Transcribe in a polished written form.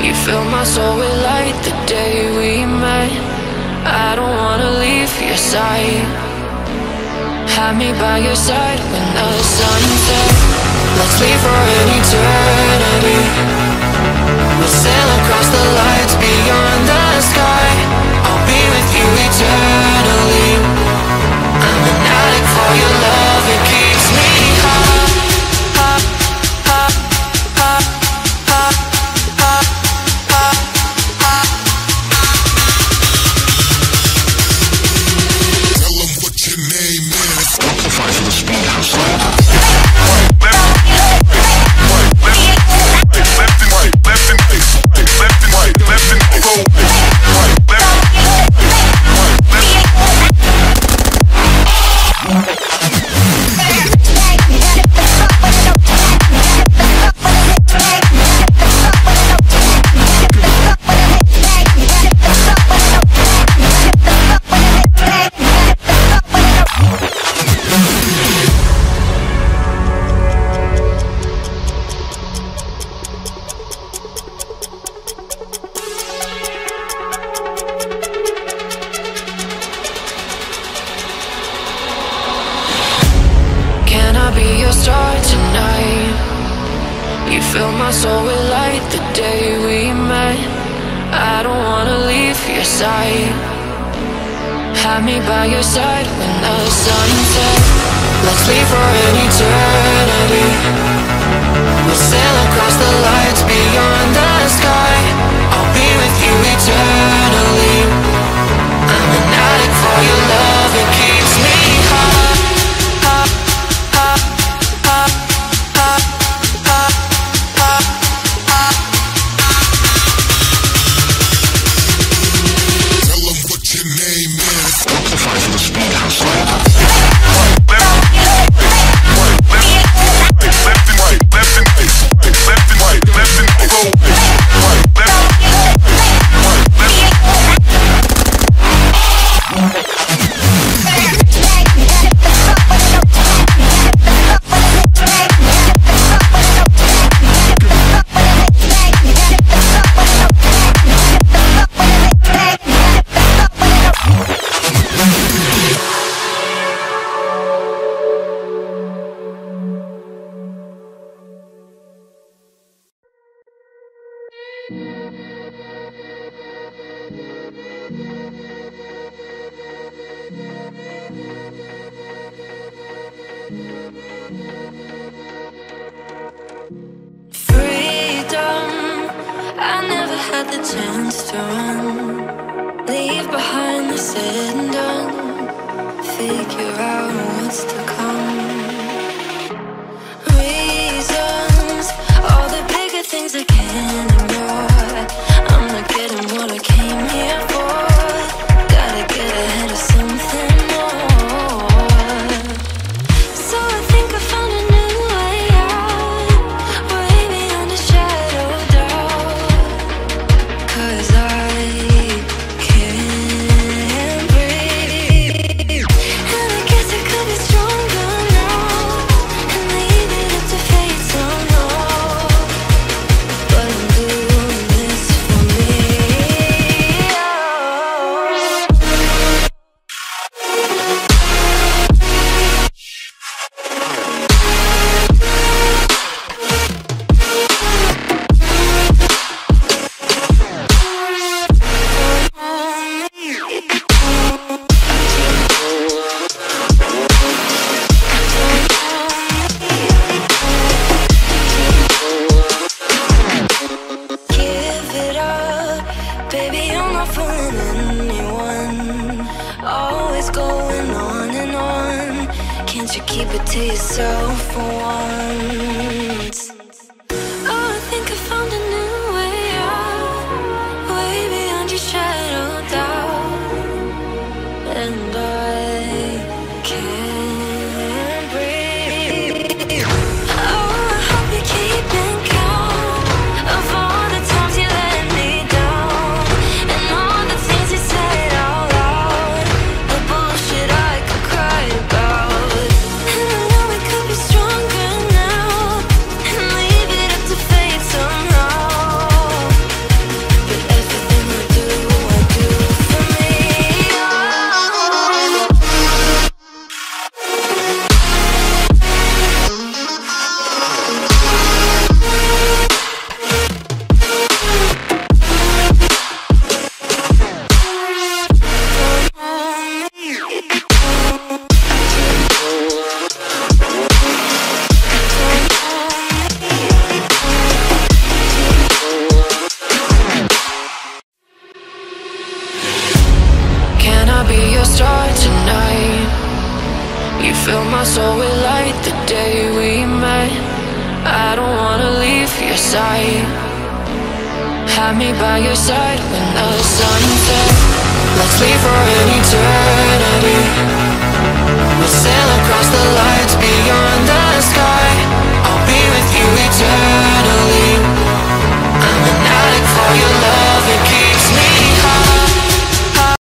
You fill my soul with light the day we met. I don't wanna leave your side. Have me by your side when the sun sets. Let's leave for an eternity. We'll sail across the lights beyond the sky. I'll be with you eternally. I'm an addict for your love, it keeps me high. Have me by your side when the sun sets. Let's leave for an eternity. We'll sail across the lights beyond the sky. I'll be with you eternally. I'm an addict for your love, it keeps me high. Had the chance to run, leave behind the said and done, figure out what's to come. Reasons, all the bigger things I can't ignore. I'm not getting what I came here for. Gotta get ahead of something more. So I think I found a new way out, way beyond the shadow of doubt. 'Cause I can't breathe, and I guess I could be stronger now and leave it up to fate somehow. But I'm doing this for me. Give it up, baby, I'm not fooling anyone. Always going on and on. Can't you keep it to yourself for once? Oh, I think I found a new way out, way beyond your shadow of doubt. And I can't breathe. Oh, I hope you're keeping count of all the times you let me down, and all the things you said out loud, the bullshit I could cry about. And I know we could be stronger now, and don't wanna leave your side. Have me by your side when the sun sets. Let's leave for an eternity. We'll sail across the lights beyond